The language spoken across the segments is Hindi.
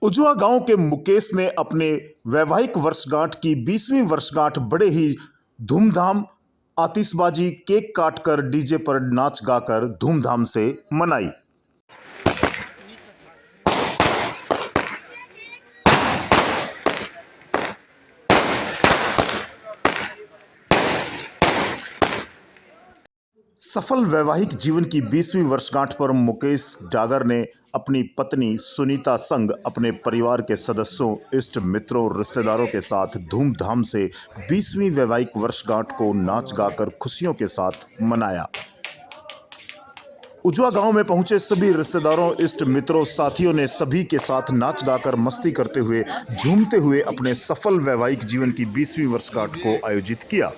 उजवा गांव के मुकेश ने अपने वैवाहिक वर्षगांठ की 20वीं वर्षगांठ बड़े ही धूमधाम, आतिशबाजी, केक काटकर, डीजे पर नाच गाकर धूमधाम से मनाई। सफल वैवाहिक जीवन की 20वीं वर्षगांठ पर मुकेश डागर ने अपनी पत्नी सुनीता संग अपने परिवार के सदस्यों, इष्ट मित्रों, रिश्तेदारों के साथ धूमधाम से 20वीं वैवाहिक वर्षगांठ को नाच गाकर खुशियों के साथ मनाया। उजवा गांव में पहुंचे सभी रिश्तेदारों, इष्ट मित्रों, साथियों ने सभी के साथ नाच गाकर, मस्ती करते हुए, झूमते हुए अपने सफल वैवाहिक जीवन की 20वीं वर्षगांठ को आयोजित किया।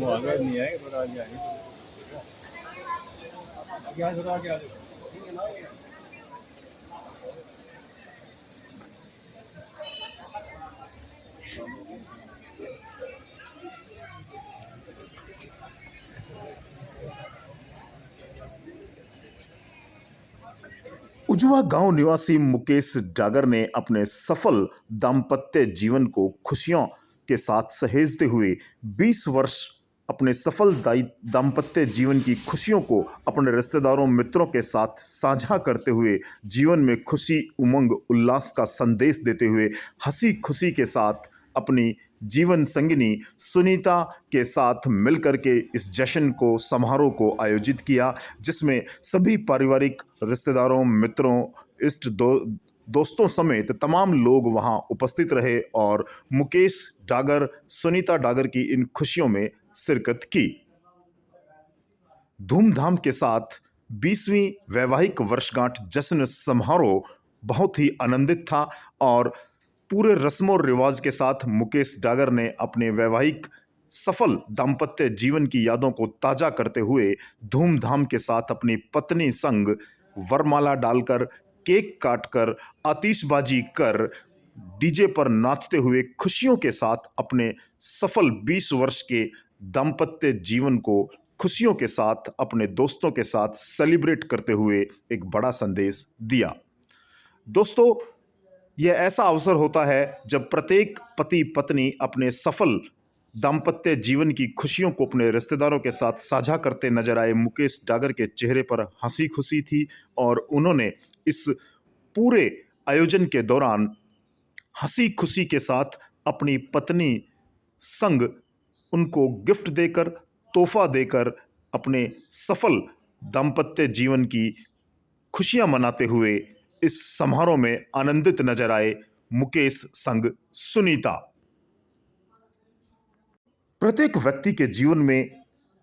अगर नहीं आएगा थोड़ा आगे आगे थोड़ा आगे आगे उजवा गांव निवासी मुकेश डागर ने अपने सफल दाम्पत्य जीवन को खुशियों के साथ सहेजते हुए 20 वर्ष अपने सफल दाम्पत्य जीवन की खुशियों को अपने रिश्तेदारों, मित्रों के साथ साझा करते हुए जीवन में खुशी, उमंग, उल्लास का संदेश देते हुए हंसी खुशी के साथ अपनी जीवन संगिनी सुनीता के साथ मिलकर के इस जश्न को, समारोह को आयोजित किया, जिसमें सभी पारिवारिक रिश्तेदारों, मित्रों, इष्ट दोस्तों समेत तमाम लोग वहां उपस्थित रहे और मुकेश डागर, सुनीता डागर की इन खुशियों में शिरकत की। धूमधाम के साथ 20वीं वैवाहिक वर्षगांठ जश्न समारोह बहुत ही आनंदित था और पूरे रस्म और रिवाज के साथ मुकेश डागर ने अपने वैवाहिक सफल दाम्पत्य जीवन की यादों को ताजा करते हुए धूमधाम के साथ अपनी पत्नी संग वरमाला डालकर, केक काटकर, आतिशबाजी कर, डीजे पर नाचते हुए खुशियों के साथ अपने सफल 20 वर्ष के दाम्पत्य जीवन को खुशियों के साथ अपने दोस्तों के साथ सेलिब्रेट करते हुए एक बड़ा संदेश दिया। दोस्तों, यह ऐसा अवसर होता है जब प्रत्येक पति पत्नी अपने सफल दाम्पत्य जीवन की खुशियों को अपने रिश्तेदारों के साथ साझा करते नजर आए। मुकेश डागर के चेहरे पर हंसी खुशी थी और उन्होंने इस पूरे आयोजन के दौरान हंसी खुशी के साथ अपनी पत्नी संग उनको गिफ्ट देकर, तोहफा देकर अपने सफल दाम्पत्य जीवन की खुशियां मनाते हुए इस समारोह में आनंदित नजर आए मुकेश संग सुनीता। प्रत्येक व्यक्ति के जीवन में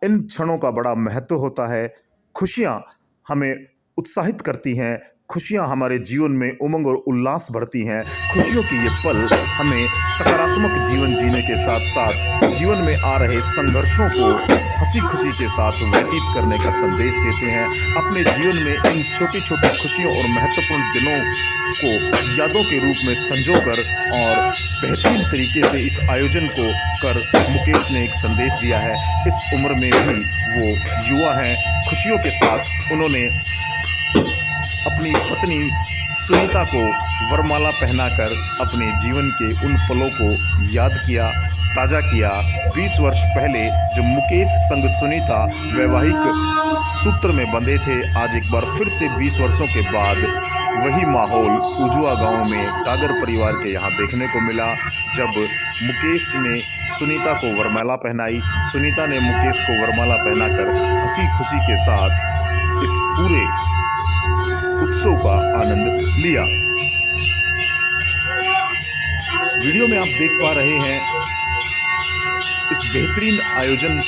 इन क्षणों का बड़ा महत्व होता है। खुशियां हमें उत्साहित करती हैं, खुशियां हमारे जीवन में उमंग और उल्लास भरती हैं। खुशियों की ये पल हमें सकारात्मक जीवन जीने के साथ साथ जीवन में आ रहे संघर्षों को हंसी खुशी के साथ व्यतीत करने का संदेश देते हैं। अपने जीवन में इन छोटी छोटी खुशियों और महत्वपूर्ण दिनों को यादों के रूप में संजोकर और बेहतरीन तरीके से इस आयोजन को कर मुकेश ने एक संदेश दिया है। इस उम्र में भी वो युवा हैं। खुशियों के साथ उन्होंने अपनी पत्नी सुनीता को वरमाला पहनाकर अपने जीवन के उन पलों को याद किया, ताज़ा किया। 20 वर्ष पहले जब मुकेश संग सुनीता वैवाहिक सूत्र में बंधे थे, आज एक बार फिर से 20 वर्षों के बाद वही माहौल उजवा गांव में डागर परिवार के यहाँ देखने को मिला। जब मुकेश ने सुनीता को वरमाला पहनाई, सुनीता ने मुकेश को वरमाला पहनाकर हंसी खुशी के साथ इस पूरे उत्सव का आनंद लिया। वीडियो में आप देख पा रहे हैं इस बेहतरीन आयोजन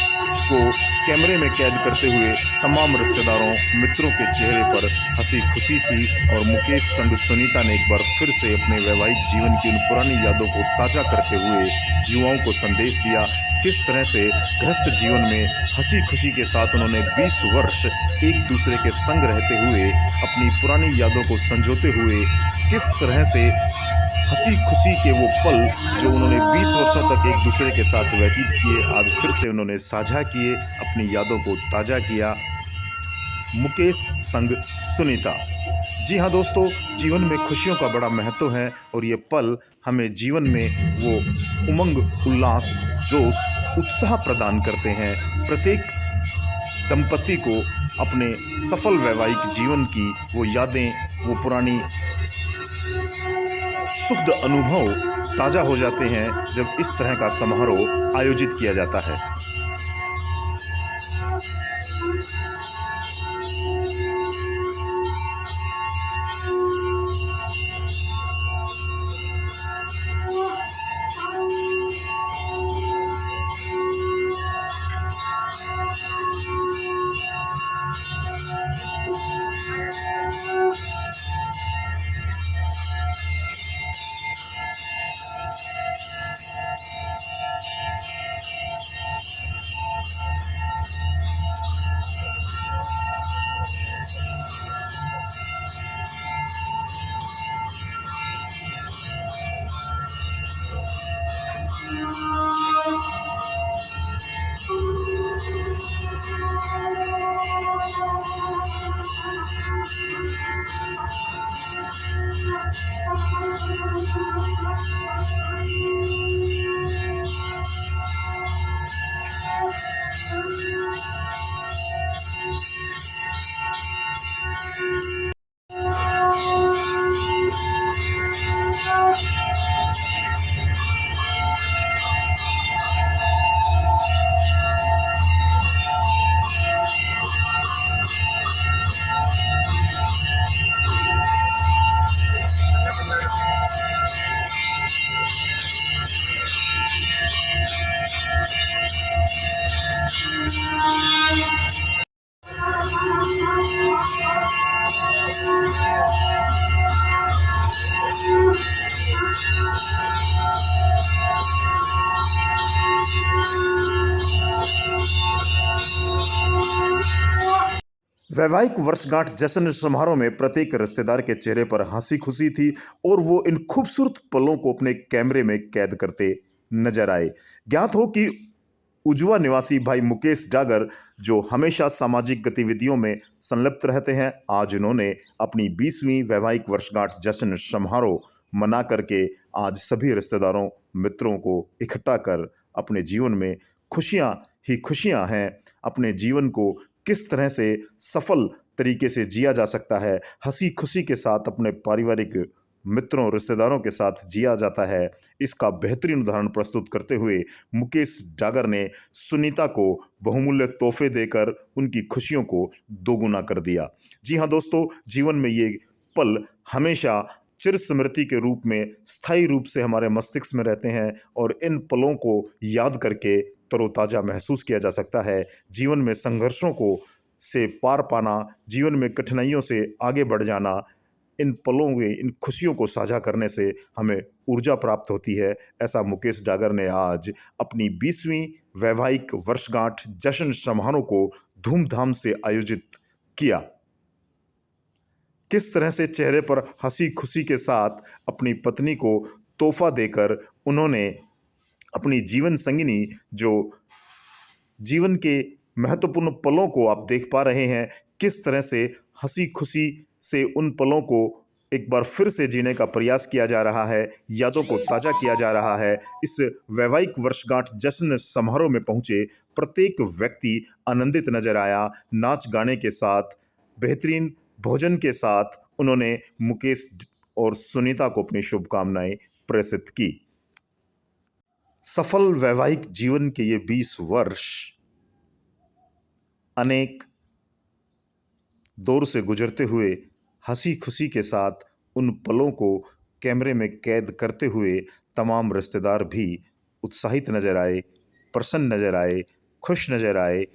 को कैमरे में कैद करते हुए तमाम रिश्तेदारों, मित्रों के चेहरे पर हंसी खुशी थी और मुकेश संग सुनीता ने एक बार फिर से अपने वैवाहिक जीवन की उन पुरानी यादों को ताज़ा करते हुए युवाओं को संदेश दिया। किस तरह से गृहस्थ जीवन में हंसी खुशी के साथ उन्होंने 20 वर्ष एक दूसरे के संग रहते हुए अपनी पुरानी यादों को संजोते हुए किस तरह से हंसी खुशी के वो पल जो उन्होंने 20 वर्षों तक एक दूसरे के साथ व्यतीत किए, आज फिर से उन्होंने साझा किए, अपनी यादों को ताज़ा किया। मुकेश संग सुनीता। जी हाँ दोस्तों, जीवन में खुशियों का बड़ा महत्व है और ये पल हमें जीवन में वो उमंग, उल्लास, जोश, उत्साह प्रदान करते हैं। प्रत्येक दंपति को अपने सफल वैवाहिक जीवन की वो यादें, वो पुरानी सुखद अनुभव ताज़ा हो जाते हैं जब इस तरह का समारोह आयोजित किया जाता है। वैवाहिक वर्षगांठ जश्न समारोह में प्रत्येक रिश्तेदार के चेहरे पर हंसी खुशी थी और वो इन खूबसूरत पलों को अपने कैमरे में कैद करते नजर आए। ज्ञात हो कि उजवा निवासी भाई मुकेश डागर, जो हमेशा सामाजिक गतिविधियों में संलिप्त रहते हैं, आज उन्होंने अपनी 20वीं वैवाहिक वर्षगांठ जश्न समारोह मना करके आज सभी रिश्तेदारों, मित्रों को इकट्ठा कर अपने जीवन में खुशियां ही खुशियां हैं। अपने जीवन को किस तरह से सफल तरीके से जिया जा सकता है, हंसी खुशी के साथ अपने पारिवारिक मित्रों, रिश्तेदारों के साथ जिया जाता है, इसका बेहतरीन उदाहरण प्रस्तुत करते हुए मुकेश डागर ने सुनीता को बहुमूल्य तोहफे देकर उनकी खुशियों को दोगुना कर दिया। जी हाँ दोस्तों, जीवन में ये पल हमेशा चिर स्मृति के रूप में स्थायी रूप से हमारे मस्तिष्क में रहते हैं और इन पलों को याद करके तरोताज़ा महसूस किया जा सकता है। जीवन में संघर्षों को से पार पाना, जीवन में कठिनाइयों से आगे बढ़ जाना, इन पलों में इन खुशियों को साझा करने से हमें ऊर्जा प्राप्त होती है। ऐसा मुकेश डागर ने आज अपनी 20वीं वैवाहिक वर्षगांठ जश्न समारोह को धूमधाम से आयोजित किया। किस तरह से चेहरे पर हंसी खुशी के साथ अपनी पत्नी को तोहफा देकर उन्होंने अपनी जीवन संगिनी, जो जीवन के महत्वपूर्ण पलों को आप देख पा रहे हैं, किस तरह से हंसी खुशी से उन पलों को एक बार फिर से जीने का प्रयास किया जा रहा है, यादों को ताज़ा किया जा रहा है। इस वैवाहिक वर्षगांठ जश्न समारोह में पहुंचे प्रत्येक व्यक्ति आनंदित नजर आया। नाच गाने के साथ, बेहतरीन भोजन के साथ उन्होंने मुकेश और सुनीता को अपनी शुभकामनाएं प्रेषित की। सफल वैवाहिक जीवन के ये 20 वर्ष अनेक दौर से गुजरते हुए हंसी खुशी के साथ उन पलों को कैमरे में कैद करते हुए तमाम रिश्तेदार भी उत्साहित नजर आए, प्रसन्न नजर आए, खुश नजर आए।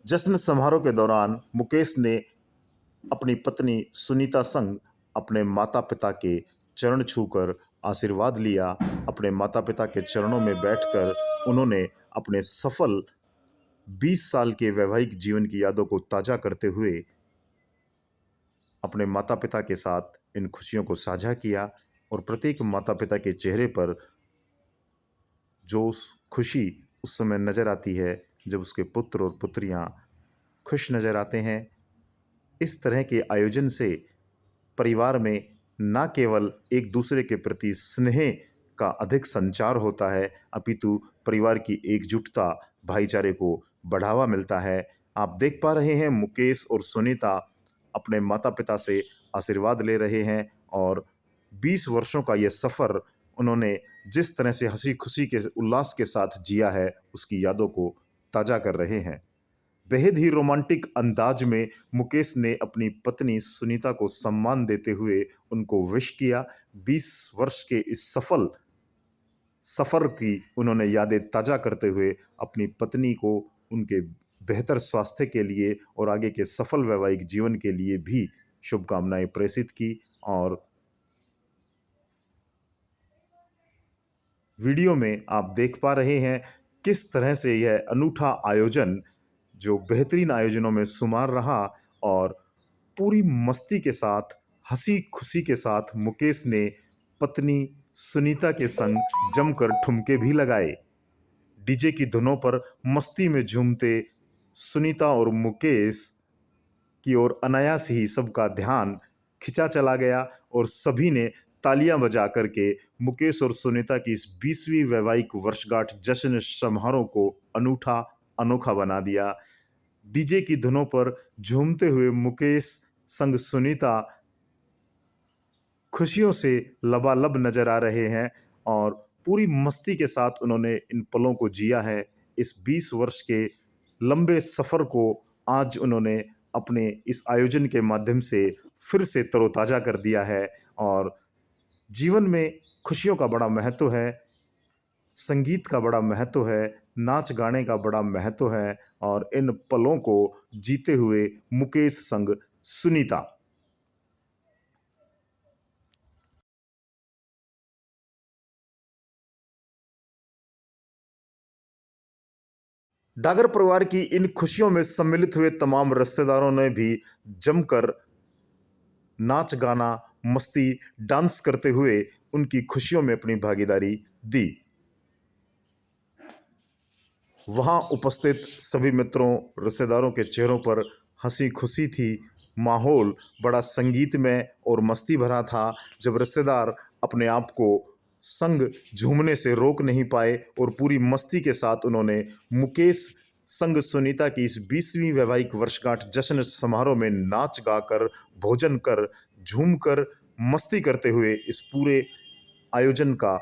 जश्न समारोह के दौरान मुकेश ने अपनी पत्नी सुनीता संग अपने माता पिता के चरण छूकर आशीर्वाद लिया। अपने माता पिता के चरणों में बैठकर उन्होंने अपने सफल 20 साल के वैवाहिक जीवन की यादों को ताज़ा करते हुए अपने माता पिता के साथ इन खुशियों को साझा किया। और प्रत्येक माता पिता के चेहरे पर जो खुशी उस समय नज़र आती है जब उसके पुत्र और पुत्रियां खुश नज़र आते हैं। इस तरह के आयोजन से परिवार में न केवल एक दूसरे के प्रति स्नेह का अधिक संचार होता है, अपितु परिवार की एकजुटता, भाईचारे को बढ़ावा मिलता है। आप देख पा रहे हैं मुकेश और सुनीता अपने माता पिता से आशीर्वाद ले रहे हैं और 20 वर्षों का ये सफ़र उन्होंने जिस तरह से हंसी खुशी के उल्लास के साथ जिया है उसकी यादों को ताज़ा कर रहे हैं। बेहद ही रोमांटिक अंदाज में मुकेश ने अपनी पत्नी सुनीता को सम्मान देते हुए उनको विश किया। 20 वर्ष के इस सफल सफ़र की उन्होंने यादें ताज़ा करते हुए अपनी पत्नी को उनके बेहतर स्वास्थ्य के लिए और आगे के सफल वैवाहिक जीवन के लिए भी शुभकामनाएं प्रेषित की। और वीडियो में आप देख पा रहे हैं किस तरह से यह अनूठा आयोजन जो बेहतरीन आयोजनों में शुमार रहा और पूरी मस्ती के साथ, हंसी खुशी के साथ मुकेश ने पत्नी सुनीता के संग जमकर ठुमके भी लगाए। डीजे की धुनों पर मस्ती में झूमते सुनीता और मुकेश की ओर अनायास ही सबका ध्यान खिंचा चला गया और सभी ने तालियां बजा करके मुकेश और सुनीता की इस 20वीं वैवाहिक वर्षगांठ जश्न समारोह को अनोखा बना दिया। डीजे की धुनों पर झूमते हुए मुकेश संग सुनीता खुशियों से लबालब नजर आ रहे हैं और पूरी मस्ती के साथ उन्होंने इन पलों को जिया है। इस 20 वर्ष के लंबे सफ़र को आज उन्होंने अपने इस आयोजन के माध्यम से फिर से तरोताज़ा कर दिया है। और जीवन में खुशियों का बड़ा महत्व है, संगीत का बड़ा महत्व है, नाच गाने का बड़ा महत्व है और इन पलों को जीते हुए मुकेश संग सुनीता। डागर परिवार की इन खुशियों में सम्मिलित हुए तमाम रिश्तेदारों ने भी जमकर नाच गाना, मस्ती, डांस करते हुए उनकी खुशियों में अपनी भागीदारी दी। वहां उपस्थित सभी मित्रों, रिश्तेदारों के चेहरों पर हंसी खुशी थी। माहौल बड़ा संगीतमय और मस्ती भरा था। जब रिश्तेदार अपने आप को संग झूमने से रोक नहीं पाए और पूरी मस्ती के साथ उन्होंने मुकेश संग सुनीता की इस 20वीं वैवाहिक वर्षगांठ जश्न समारोह में नाच गाकर, भोजन कर, झूमकर, मस्ती करते हुए इस पूरे आयोजन का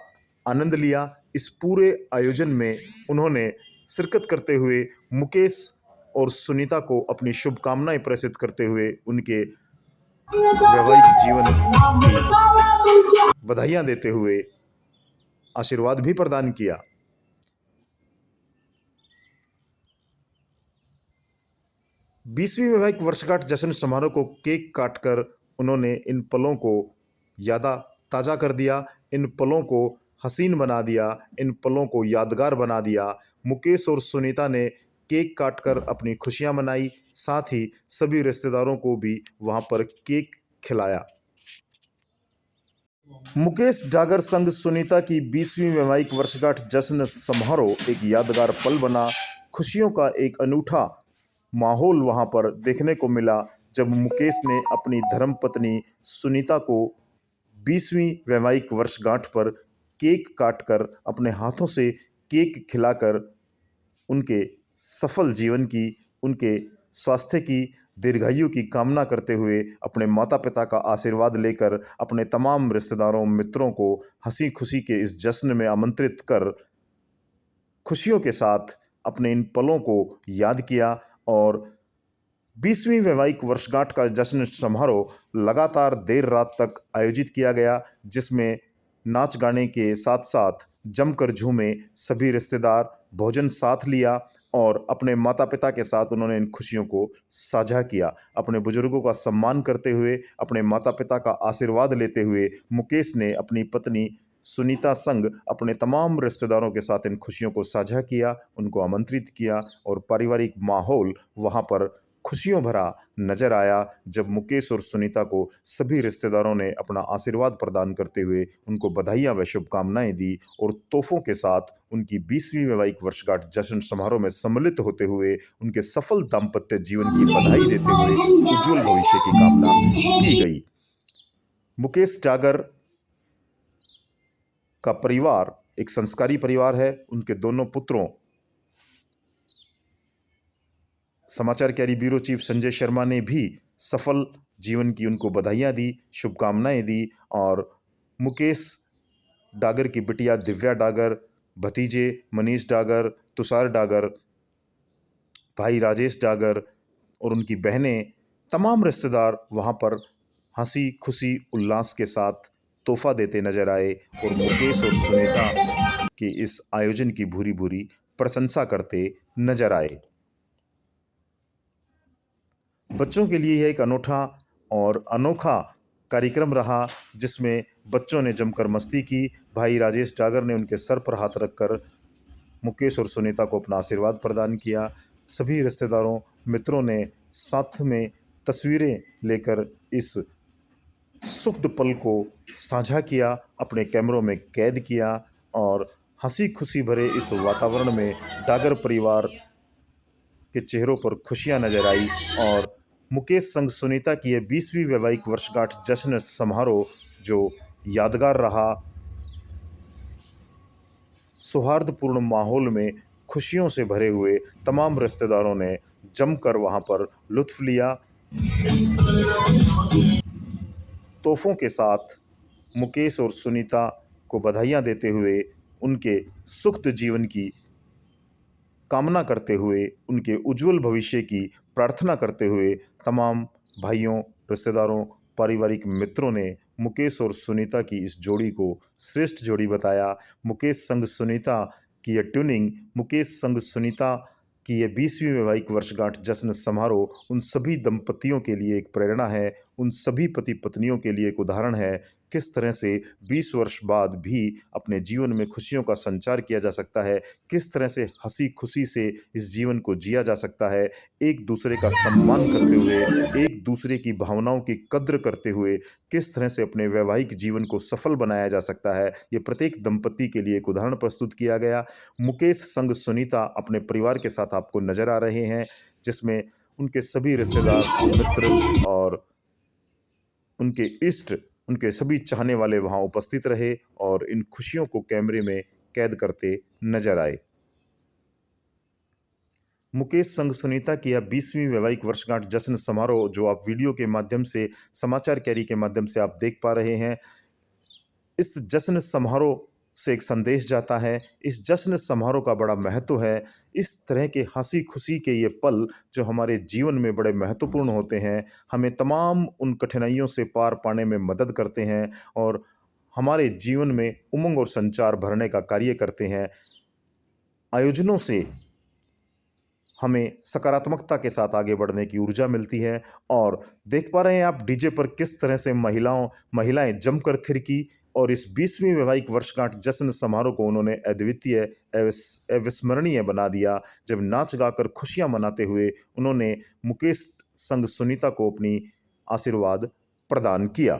आनंद लिया। इस पूरे आयोजन में उन्होंने शिरकत करते हुए मुकेश और सुनीता को अपनी शुभकामनाएं प्रेषित करते हुए उनके वैवाहिक जीवन की बधाइयां देते हुए आशीर्वाद भी प्रदान किया। बीसवीं वैवाहिक वर्षगांठ जश्न समारोह को केक काटकर उन्होंने इन पलों को ताज़ा कर दिया, इन पलों को हसीन बना दिया, इन पलों को यादगार बना दिया। मुकेश और सुनीता ने केक काटकर अपनी खुशियां मनाई, साथ ही सभी रिश्तेदारों को भी वहां पर केक खिलाया। मुकेश डागर संग सुनीता की 20वीं वैवाहिक वर्षगांठ जश्न समारोह एक यादगार पल बना। खुशियों का एक अनूठा माहौल वहां पर देखने को मिला जब मुकेश ने अपनी धर्मपत्नी सुनीता को 20वीं वैवाहिक वर्षगांठ पर केक काटकर अपने हाथों से केक खिलाकर उनके सफल जीवन की, उनके स्वास्थ्य की, दीर्घायु की कामना करते हुए अपने माता पिता का आशीर्वाद लेकर अपने तमाम रिश्तेदारों, मित्रों को हंसी खुशी के इस जश्न में आमंत्रित कर खुशियों के साथ अपने इन पलों को याद किया। और 20वीं वैवाहिक वर्षगांठ का जश्न समारोह लगातार देर रात तक आयोजित किया गया, जिसमें नाच गाने के साथ साथ जमकर झूमे सभी रिश्तेदार भोजन साथ लिया और अपने माता पिता के साथ उन्होंने इन खुशियों को साझा किया। अपने बुजुर्गों का सम्मान करते हुए, अपने माता पिता का आशीर्वाद लेते हुए मुकेश ने अपनी पत्नी सुनीता संग अपने तमाम रिश्तेदारों के साथ इन खुशियों को साझा किया, उनको आमंत्रित किया और पारिवारिक माहौल वहाँ पर खुशियों भरा नजर आया जब मुकेश और सुनीता को सभी रिश्तेदारों ने अपना आशीर्वाद प्रदान करते हुए उनको बधाइयाँ व शुभकामनाएं दी और तोहफों के साथ उनकी 20वीं वैवाहिक वर्षगांठ जश्न समारोह में सम्मिलित होते हुए उनके सफल दाम्पत्य जीवन की बधाई देते हुए उज्जवल भविष्य की कामना की गई। मुकेश डागर का परिवार एक संस्कारी परिवार है। उनके दोनों पुत्रों समाचार carry bureau chief Sanjay Sharma ने भी सफल जीवन की उनको बधाइयाँ दी, शुभकामनाएं दी और मुकेश डागर की बिटिया दिव्या डागर, भतीजे मनीष डागर, तुषार डागर, भाई राजेश डागर और उनकी बहनें, तमाम रिश्तेदार वहाँ पर हंसी खुशी उल्लास के साथ तोहफा देते नजर आए और मुकेश और सुनीता के इस आयोजन की भूरी भूरी प्रशंसा करते नजर आए। बच्चों के लिए यह एक अनूठा और अनोखा कार्यक्रम रहा जिसमें बच्चों ने जमकर मस्ती की। भाई राजेश डागर ने उनके सर पर हाथ रखकर मुकेश और सुनीता को अपना आशीर्वाद प्रदान किया। सभी रिश्तेदारों मित्रों ने साथ में तस्वीरें लेकर इस सुखद पल को साझा किया, अपने कैमरों में कैद किया और हंसी खुशी भरे इस वातावरण में डागर परिवार के चेहरों पर खुशियां नजर आई और मुकेश संग सुनीता की यह 20वीं वैवाहिक वर्षगांठ जश्न समारोह जो यादगार रहा, सौहार्दपूर्ण माहौल में खुशियों से भरे हुए तमाम रिश्तेदारों ने जमकर वहां पर लुत्फ लिया। तोहफों के साथ मुकेश और सुनीता को बधाइयां देते हुए उनके सुखद जीवन की कामना करते हुए, उनके उज्जवल भविष्य की प्रार्थना करते हुए तमाम भाइयों, रिश्तेदारों, पारिवारिक मित्रों ने मुकेश और सुनीता की इस जोड़ी को श्रेष्ठ जोड़ी बताया। मुकेश संग सुनीता की यह ट्यूनिंग, मुकेश संग सुनीता की यह 20वीं वैवाहिक वर्षगांठ जश्न समारोह उन सभी दंपतियों के लिए एक प्रेरणा है, उन सभी पति पत्नियों के लिए एक उदाहरण है किस तरह से 20 वर्ष बाद भी अपने जीवन में खुशियों का संचार किया जा सकता है, किस तरह से हंसी खुशी से इस जीवन को जिया जा सकता है, एक दूसरे का सम्मान करते हुए, एक दूसरे की भावनाओं की कद्र करते हुए किस तरह से अपने वैवाहिक जीवन को सफल बनाया जा सकता है। ये प्रत्येक दंपति के लिए एक उदाहरण प्रस्तुत किया गया। मुकेश संग सुनीता अपने परिवार के साथ आपको नजर आ रहे हैं जिसमें उनके सभी रिश्तेदार, मित्र और उनके इष्ट, उनके सभी चाहने वाले वहां उपस्थित रहे और इन खुशियों को कैमरे में कैद करते नजर आए। मुकेश संग सुनीता की यह 20वीं वैवाहिक वर्षगांठ जश्न समारोह जो आप वीडियो के माध्यम से, समाचार कैरी के माध्यम से आप देख पा रहे हैं, इस जश्न समारोह से एक संदेश जाता है। इस जश्न समारोह का बड़ा महत्व है। इस तरह के हंसी खुशी के ये पल जो हमारे जीवन में बड़े महत्वपूर्ण होते हैं, हमें तमाम उन कठिनाइयों से पार पाने में मदद करते हैं और हमारे जीवन में उमंग और संचार भरने का कार्य करते हैं। आयोजनों से हमें सकारात्मकता के साथ आगे बढ़ने की ऊर्जा मिलती है और देख पा रहे हैं आप डीजे पर किस तरह से महिलाएं जमकर थिरकी और इस 20वीं वैवाहिक वर्षगांठ जश्न समारोह को उन्होंने अद्वितीय, अविस्मरणीय बना दिया जब नाच गाकर खुशियां मनाते हुए उन्होंने मुकेश संग सुनीता को अपनी आशीर्वाद प्रदान किया।